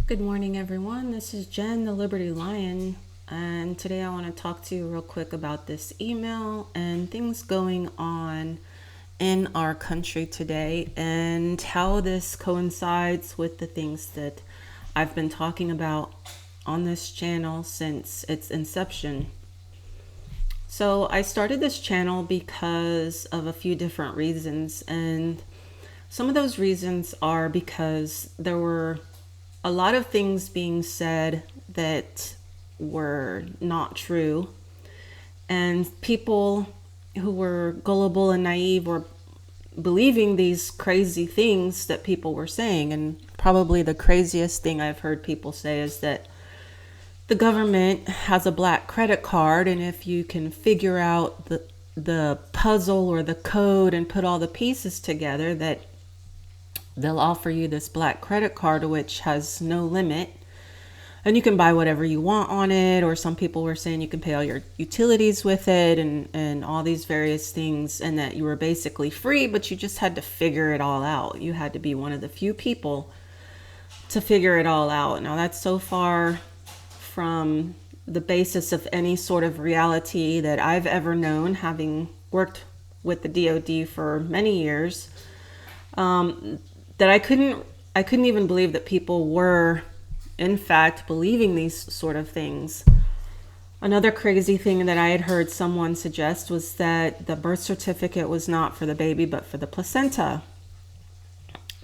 Good morning, everyone. This is Jen, the Liberty Lion, and today I want to talk to you real quick about this email and things going on in our country today and how this coincides with the things that I've been talking about on this channel since its inception. So, I started this channel because of a few different reasons, and some of those reasons are because there were a lot of things being said that were not true, and people who were gullible and naive were believing these crazy things that people were saying. And probably the craziest thing I've heard people say is that the government has a black credit card, and if you can figure out the puzzle or the code and put all the pieces together, that they'll offer you this black credit card which has no limit, and you can buy whatever you want on it. Or some people were saying you can pay all your utilities with it, and all these various things, and that you were basically free, but you just had to figure it all out. You had to be one of the few people to figure it all out. Now, that's so far from the basis of any sort of reality that I've ever known, having worked with the DoD for many years, that I couldn't even believe that people were in fact believing these sort of things. Another crazy thing that I had heard someone suggest was that the birth certificate was not for the baby but for the placenta.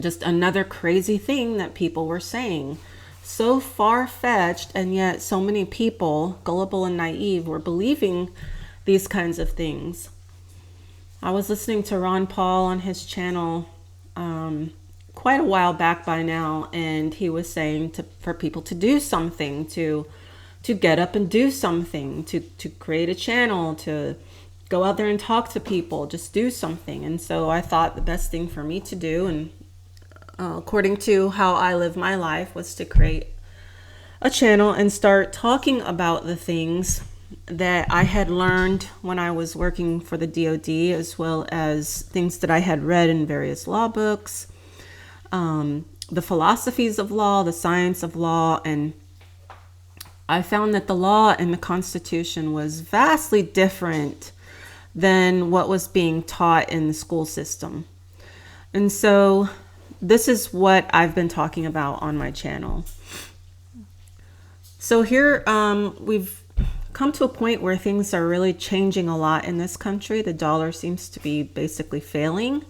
Just another crazy thing that people were saying. So far-fetched, and yet so many people, gullible and naive, were believing these kinds of things. I was listening to Ron Paul on his channel quite a while back by now, and he was saying for people to do something, to get up and do something, to create a channel, to go out there and talk to people, just do something. And so I thought the best thing for me to do, and according to how I live my life, was to create a channel and start talking about the things that I had learned when I was working for the DoD, as well as things that I had read in various law books, the philosophies of law, the science of law. And I found that the law and the Constitution was vastly different than what was being taught in the school system. And so this is what I've been talking about on my channel. So here we've come to a point where things are really changing a lot in this country. The dollar seems to be basically failing.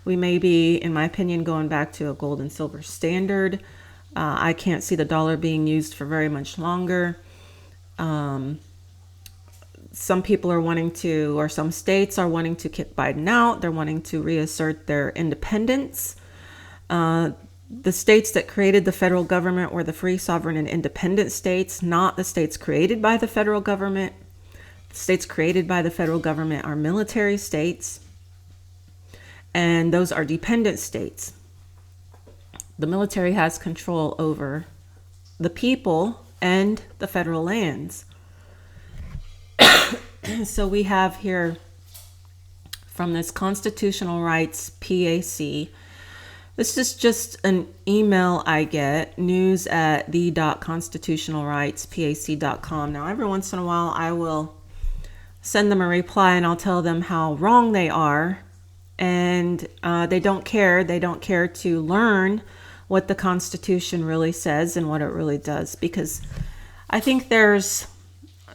We may be, in my opinion, going back to a gold and silver standard. I can't see the dollar being used for very much longer. Some people are wanting to, or some states are wanting to kick Biden out. They're wanting to reassert their independence. The states that created the federal government were the free, sovereign, and independent states, not the states created by the federal government. The states created by the federal government are military states, and those are dependent states. The military has control over the people and the federal lands. So we have here from this Constitutional Rights PAC. This is just an email I get, news@the.constitutionalrightspac.com. Now, every once in a while, I will send them a reply and I'll tell them how wrong they are. And they don't care. They don't care to learn what the Constitution really says and what it really does. Because I think there's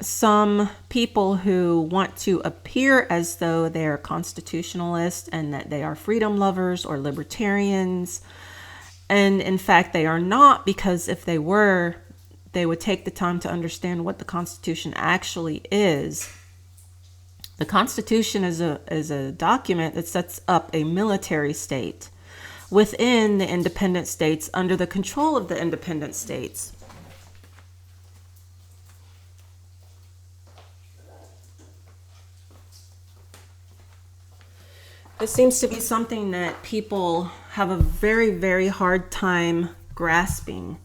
some people who want to appear as though they are constitutionalists and that they are freedom lovers or libertarians. And in fact, they are not, because if they were, they would take the time to understand what the Constitution actually is. The Constitution is a document that sets up a military state within the independent states under the control of the independent states. This seems to be something that people have a very, very hard time grasping.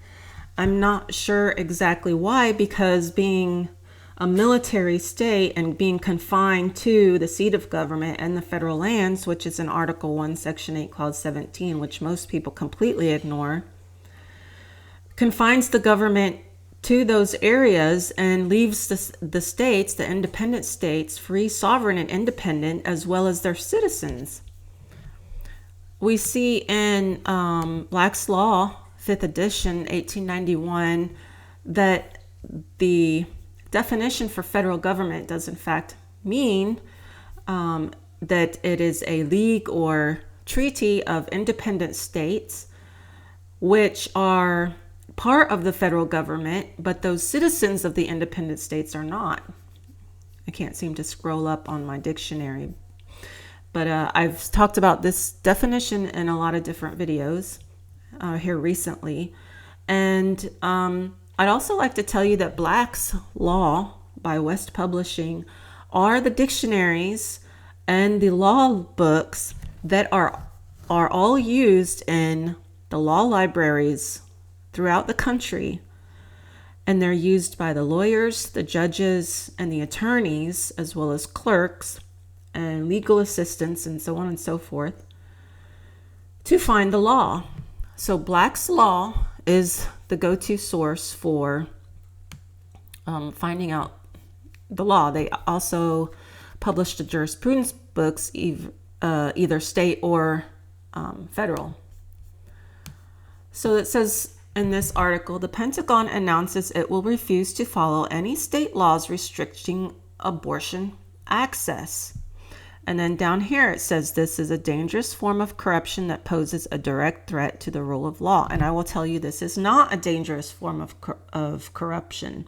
I'm not sure exactly why, because being a military state and being confined to the seat of government and the federal lands, which is in Article 1, Section 8, Clause 17, which most people completely ignore, confines the government to those areas and leaves the states, the independent states, free, sovereign, and independent, as well as their citizens. We see in Black's Law, 5th edition, 1891, that the definition for federal government does in fact mean that it is a league or treaty of independent states which are part of the federal government, but those citizens of the independent states are not. I can't seem to scroll up on my dictionary, but I've talked about this definition in a lot of different videos here recently. And I'd also like to tell you that Black's Law by West Publishing are the dictionaries and the law books that are all used in the law libraries throughout the country, and they're used by the lawyers, the judges, and the attorneys, as well as clerks and legal assistants and so on and so forth, to find the law. So Black's Law is the go-to source for finding out the law. They also published the jurisprudence books, either state or federal. So it says in this article, the Pentagon announces it will refuse to follow any state laws restricting abortion access. And then down here it says this is a dangerous form of corruption that poses a direct threat to the rule of law. And I will tell you this is not a dangerous form of corruption.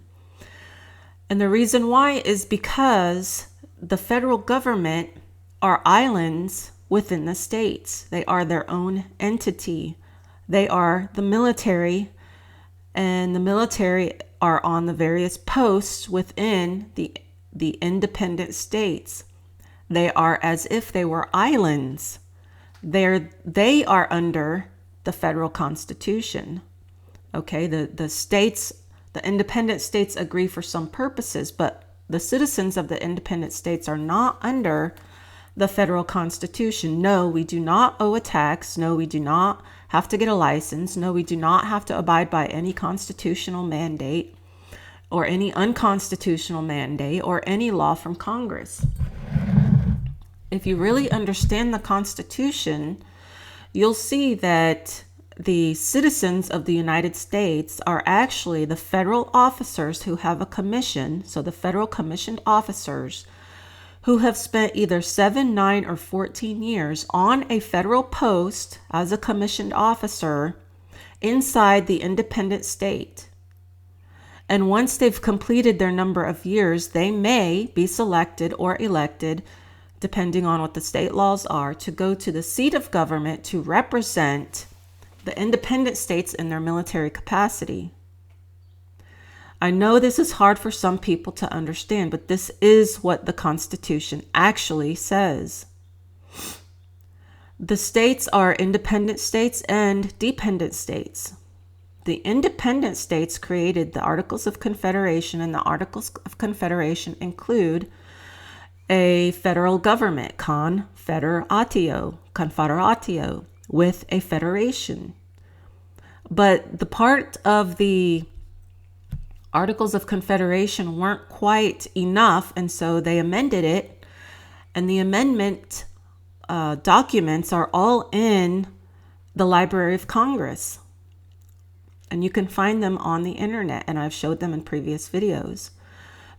And the reason why is because the federal government are islands within the states. They are their own entity. They are the military, and the military are on the various posts within the independent states. They are as if they were islands. They are under the federal constitution. Okay, the states, the independent states agree for some purposes, but the citizens of the independent states are not under the federal constitution. No, we do not owe a tax. No, we do not have to get a license. No, we do not have to abide by any constitutional mandate or any unconstitutional mandate or any law from Congress. If you really understand the Constitution, you'll see that the citizens of the United States are actually the federal officers who have a commission, so the federal commissioned officers who have spent either 7, 9, or 14 years on a federal post as a commissioned officer inside the independent state. And once they've completed their number of years, they may be selected or elected, depending on what the state laws are, to go to the seat of government to represent the independent states in their military capacity. I know this is hard for some people to understand, but this is what the Constitution actually says. The states are independent states and dependent states. The independent states created the Articles of Confederation, and the Articles of Confederation include a federal government, confederatio, with a federation. But the part of the Articles of Confederation weren't quite enough, and so they amended it, and the amendment documents are all in the Library of Congress, and you can find them on the internet, and I've showed them in previous videos.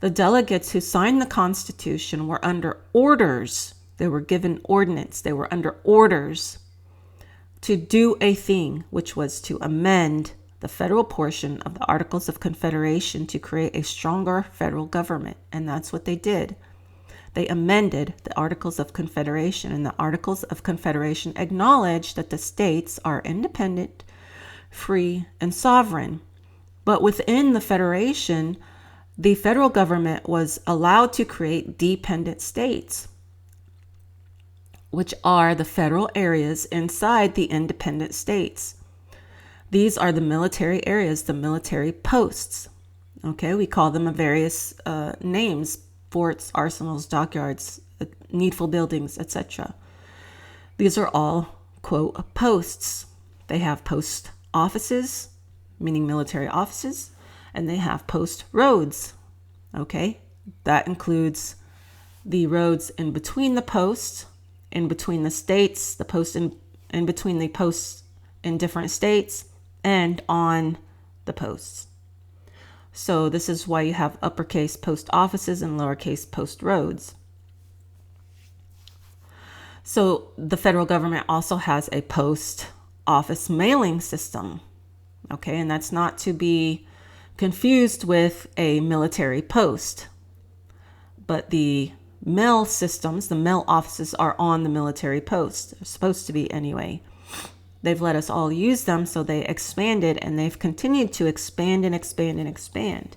The delegates who signed the Constitution were under orders. They were given ordinance. They were under orders to do a thing, which was to amend the federal portion of the Articles of Confederation to create a stronger federal government. And that's what they did. They amended the Articles of Confederation, and the Articles of Confederation acknowledged that the states are independent, free, and sovereign. But within the Federation, the federal government was allowed to create dependent states, which are the federal areas inside the independent states. These are the military areas, the military posts. Okay, we call them various names: forts, arsenals, dockyards, needful buildings, etc. These are all, quote, posts. They have post offices, meaning military offices, and they have post roads. Okay, that includes the roads in between the posts, in between the states, the posts in between the posts in different states, and on the posts. So this is why you have uppercase post offices and lowercase post roads. So the federal government also has a post office mailing system. Okay, and that's not to be confused with a military post. But the mail systems, the mail offices are on the military post. They're supposed to be anyway. They've let us all use them, so they expanded, and they've continued to expand and expand and expand.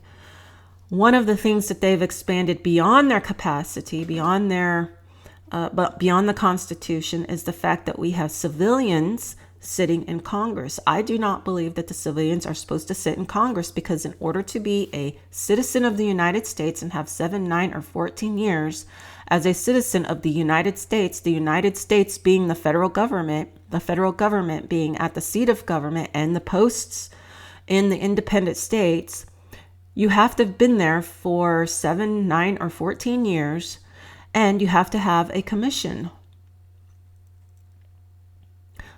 One of the things that they've expanded beyond their capacity, beyond the Constitution, is the fact that we have civilians sitting in Congress. I do not believe that the civilians are supposed to sit in Congress, because in order to be a citizen of the United States and have 7, 9, or 14 years as a citizen of the United States being the federal government being at the seat of government, and the posts in the independent states, you have to have been there for 7, 9, or 14 years, and you have to have a commission.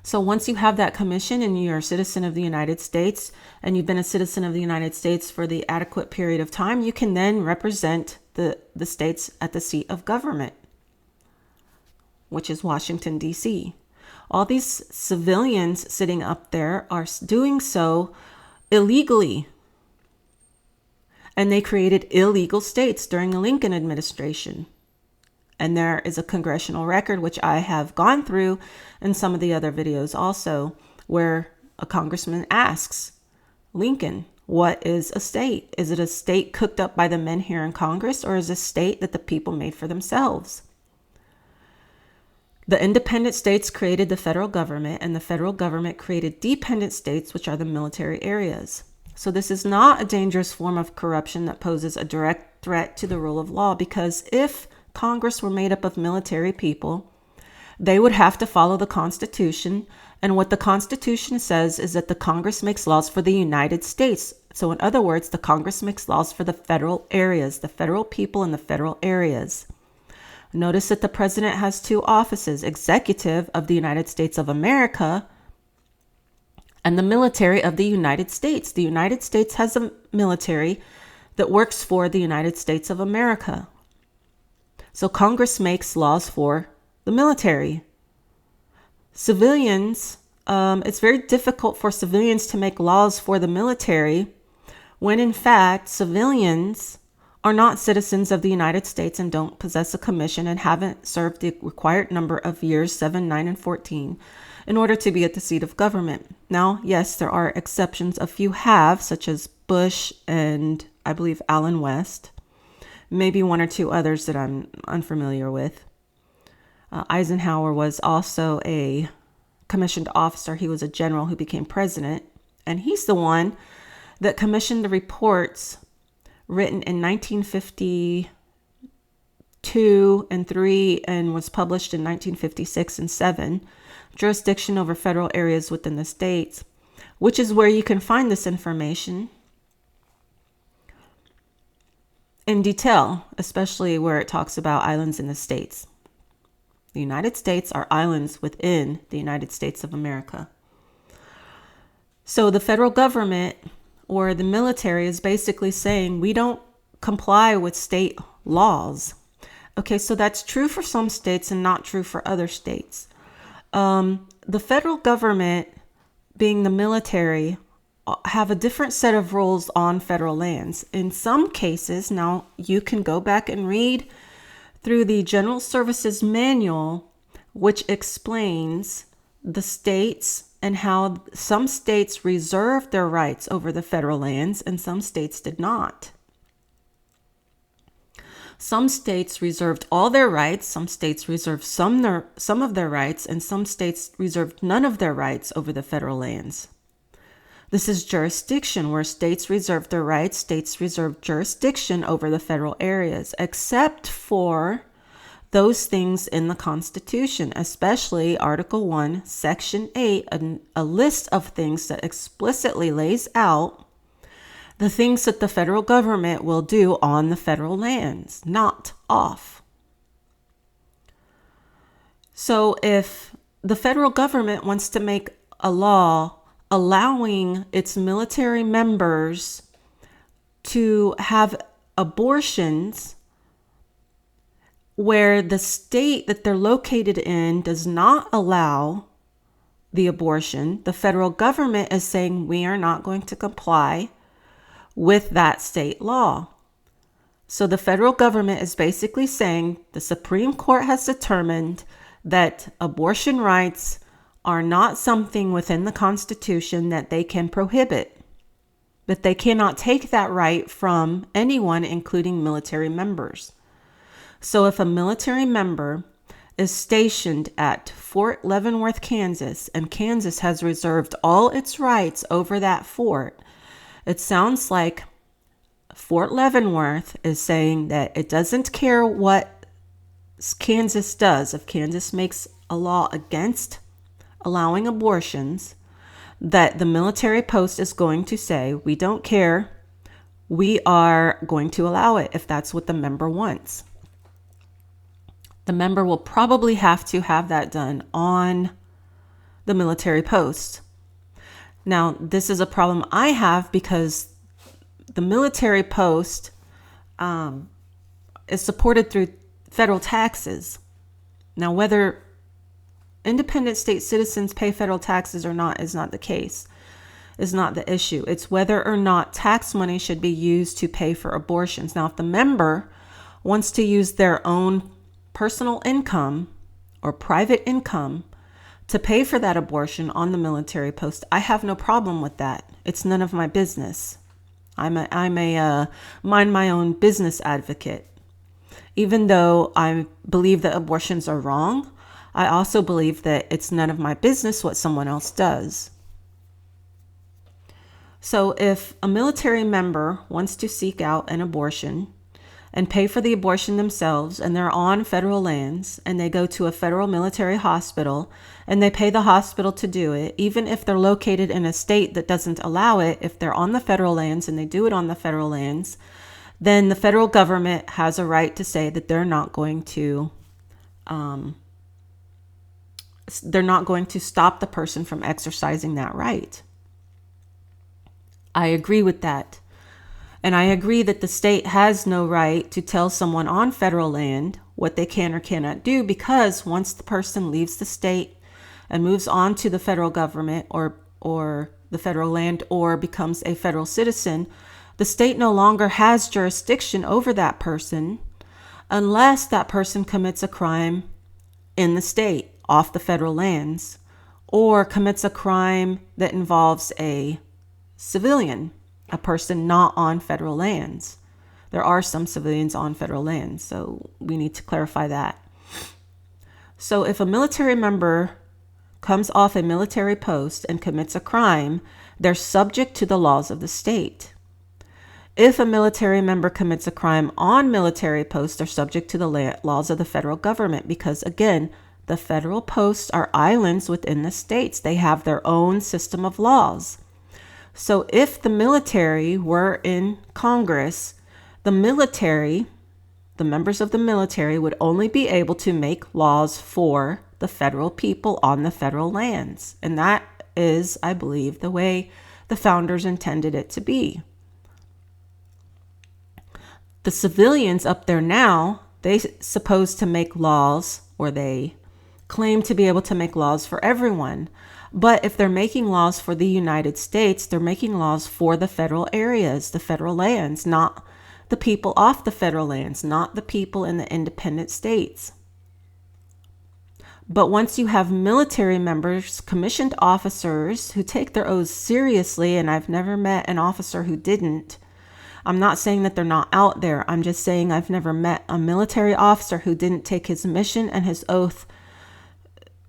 So once you have that commission and you're a citizen of the United States, and you've been a citizen of the United States for the adequate period of time, you can then represent the states at the seat of government, which is Washington, D.C. All these civilians sitting up there are doing so illegally. And they created illegal states during the Lincoln administration. And there is a congressional record, which I have gone through in some of the other videos also, where a congressman asks Lincoln, what is a state? Is it a state cooked up by the men here in Congress, or is it a state that the people made for themselves? The independent states created the federal government, and the federal government created dependent states, which are the military areas. So this is not a dangerous form of corruption that poses a direct threat to the rule of law, because if Congress were made up of military people, they would have to follow the Constitution. And what the Constitution says is that the Congress makes laws for the United States. So in other words, the Congress makes laws for the federal areas, the federal people in the federal areas. Notice that the president has 2 offices: executive of the United States of America and the military of the United States. The United States has a military that works for the United States of America. So Congress makes laws for the military. Civilians, it's very difficult for civilians to make laws for the military when in fact civilians are not citizens of the United States and don't possess a commission and haven't served the required number of years, 7, 9, and 14, in order to be at the seat of government. Now, yes, there are exceptions. A few have, such as Bush and I believe Allen West. Maybe 1 or 2 others that I'm unfamiliar with. Eisenhower was also a commissioned officer. He was a general who became president. And he's the one that commissioned the reports written in 1952 and 3 and was published in 1956 and 7, Jurisdiction over Federal Areas Within the States, which is where you can find this information in detail, especially where it talks about islands in the states. The United States are islands within the United States of America. So the federal government or the military is basically saying we don't comply with state laws. Okay, so that's true for some states and not true for other states. The federal government, being the military, have a different set of rules on federal lands. In some cases, now you can go back and read through the General Services Manual, which explains the states and how some states reserved their rights over the federal lands and some states did not. Some states reserved all their rights, some states reserved some of their rights, and some states reserved none of their rights over the federal lands. This is jurisdiction, where states reserve their rights, states reserve jurisdiction over the federal areas, except for those things in the Constitution, especially Article 1, Section 8, a list of things that explicitly lays out the things that the federal government will do on the federal lands, not off. So if the federal government wants to make a law allowing its military members to have abortions where the state that they're located in does not allow the abortion, the federal government is saying we are not going to comply with that state law. So the federal government is basically saying the Supreme Court has determined that abortion rights are not something within the Constitution that they can prohibit, that they cannot take that right from anyone, including military members. So if a military member is stationed at Fort Leavenworth, Kansas, and Kansas has reserved all its rights over that fort, it sounds like Fort Leavenworth is saying that it doesn't care what Kansas does. If Kansas makes a law against allowing abortions, that the military post is going to say, we don't care. We are going to allow it if that's what the member wants. The member will probably have to have that done on the military post. Now, this is a problem I have because the military post is supported through federal taxes. Now, whether independent state citizens pay federal taxes or not is not the case, is not the issue. It's whether or not tax money should be used to pay for abortions. Now, if the member wants to use their own personal income or private income to pay for that abortion on the military post, I have no problem with that. It's none of my business. I'm a mind my own business advocate. Even though I believe that abortions are wrong, I also believe that it's none of my business what someone else does. So if a military member wants to seek out an abortion and pay for the abortion themselves, and they're on federal lands, and they go to a federal military hospital, and they pay the hospital to do it, even if they're located in a state that doesn't allow it, if they're on the federal lands and they do it on the federal lands, then the federal government has a right to say that they're not going to stop the person from exercising that right. I agree with that. And I agree that the state has no right to tell someone on federal land what they can or cannot do, because once the person leaves the state and moves on to the federal government or the federal land or becomes a federal citizen, the state no longer has jurisdiction over that person unless that person commits a crime in the state off the federal lands or commits a crime that involves a civilian, a person not on federal lands. There are some civilians on federal lands, so we need to clarify that. So if a military member comes off a military post and commits a crime, they're subject to the laws of the state. If a military member commits a crime on military posts, they're subject to the laws of the federal government, because again, the federal posts are islands within the states. They have their own system of laws. So if the military were in Congress, the members of the military would only be able to make laws for the federal people on the federal lands. And that is, I believe, the way the founders intended it to be. The civilians up there now, they supposed to make laws, or they claim to be able to make laws for everyone. But if they're making laws for the United States, they're making laws for the federal areas, the federal lands, not the people off the federal lands, not the people in the independent states. But once you have military members, commissioned officers who take their oaths seriously, and I've never met an officer who didn't. I'm not saying that they're not out there. I'm just saying I've never met a military officer who didn't take his mission and his oath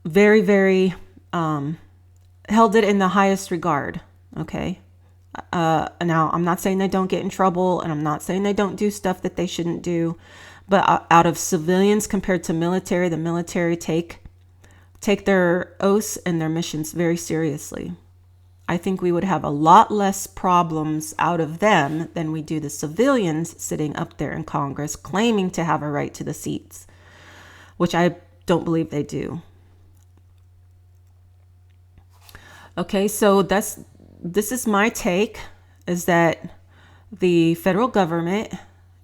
very, very, held it in the highest regard. Okay. Now I'm not saying they don't get in trouble, and I'm not saying they don't do stuff that they shouldn't do, But out of civilians compared to military, the military take their oaths and their missions very seriously. I think we would have a lot less problems out of them than we do the civilians sitting up there in Congress claiming to have a right to the seats, which I don't believe they do. Okay, so this is my take, is that the federal government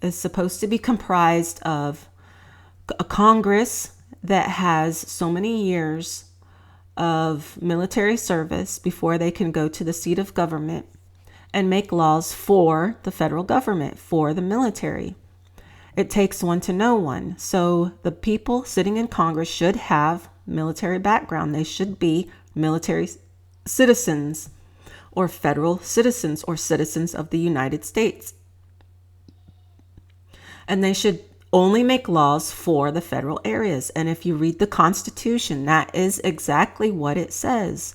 is supposed to be comprised of a Congress that has so many years of military service before they can go to the seat of government and make laws for the federal government, for the military. It takes one to know one. So the people sitting in Congress should have military background. They should be military citizens or federal citizens or citizens of the United States. And they should only make laws for the federal areas. And if you read the Constitution, that is exactly what it says.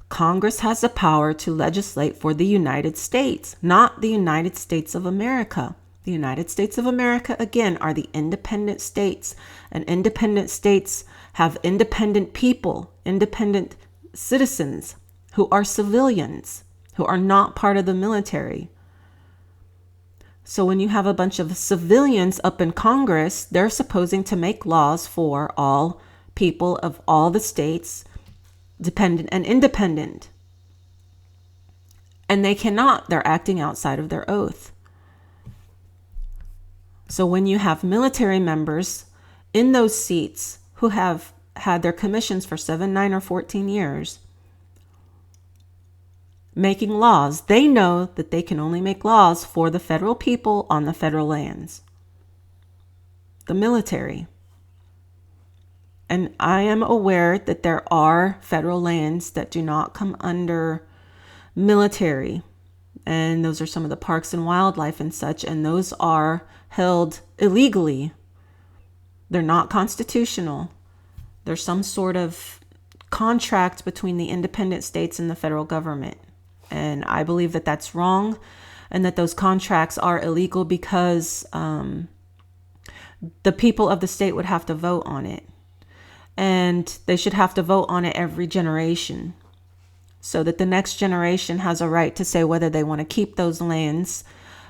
Congress has the power to legislate for the United States, not the United States of America. The United States of America, again, are the independent states. And independent states have independent people, independent citizens who are civilians, who are not part of the military. So when you have a bunch of civilians up in Congress, they're supposing to make laws for all people of all the states, dependent and independent. And they cannot. They're acting outside of their oath. So when you have military members in those seats who have had their commissions for 7, 9, or 14 years, making laws, they know that they can only make laws for the federal people on the federal lands, the military. And I am aware that there are federal lands that do not come under military. And those are some of the parks and wildlife and such. And those are held illegally. They're not constitutional. There's some sort of contract between the independent states and the federal government. And I believe that that's wrong and that those contracts are illegal because the people of the state would have to vote on it. And they should have to vote on it every generation so that the next generation has a right to say whether they want to keep those lands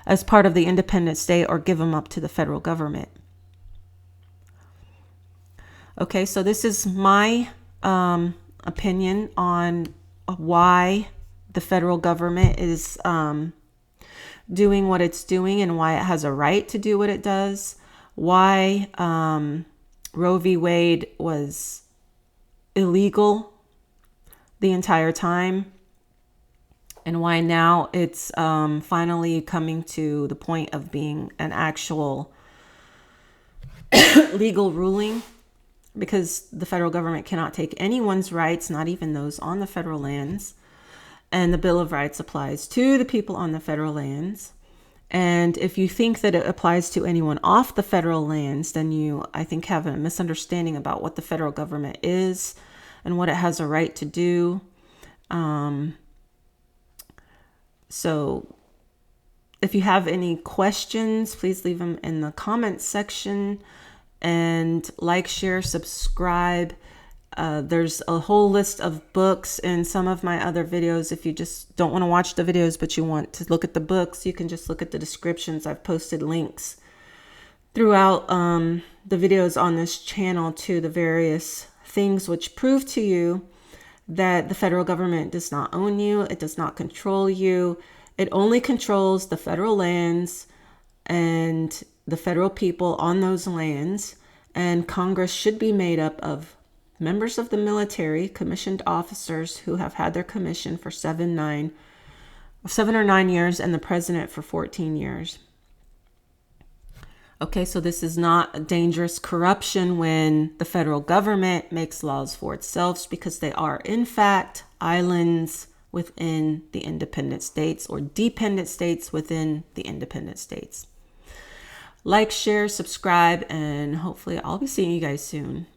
as part of the independent state or give them up to the federal government. Okay, so this is my opinion on why the federal government is doing what it's doing and why it has a right to do what it does, why Roe v. Wade was illegal the entire time, and why now it's finally coming to the point of being an actual legal ruling, because the federal government cannot take anyone's rights, not even those on the federal lands. And the Bill of Rights applies to the people on the federal lands. And if you think that it applies to anyone off the federal lands, then you, I think, have a misunderstanding about what the federal government is and what it has a right to do. So if you have any questions, please leave them in the comments section, and like, share, subscribe. There's a whole list of books in some of my other videos. If you just don't want to watch the videos, but you want to look at the books, you can just look at the descriptions. I've posted links throughout the videos on this channel to the various things which prove to you that the federal government does not own you. It does not control you. It only controls the federal lands and the federal people on those lands. And Congress should be made up of members of the military, commissioned officers who have had their commission for 7 or 9 years, and the president for 14 years. Okay, so this is not a dangerous corruption when the federal government makes laws for itself, because they are, in fact, islands within the independent states, or dependent states within the independent states. Like, share, subscribe, and hopefully I'll be seeing you guys soon.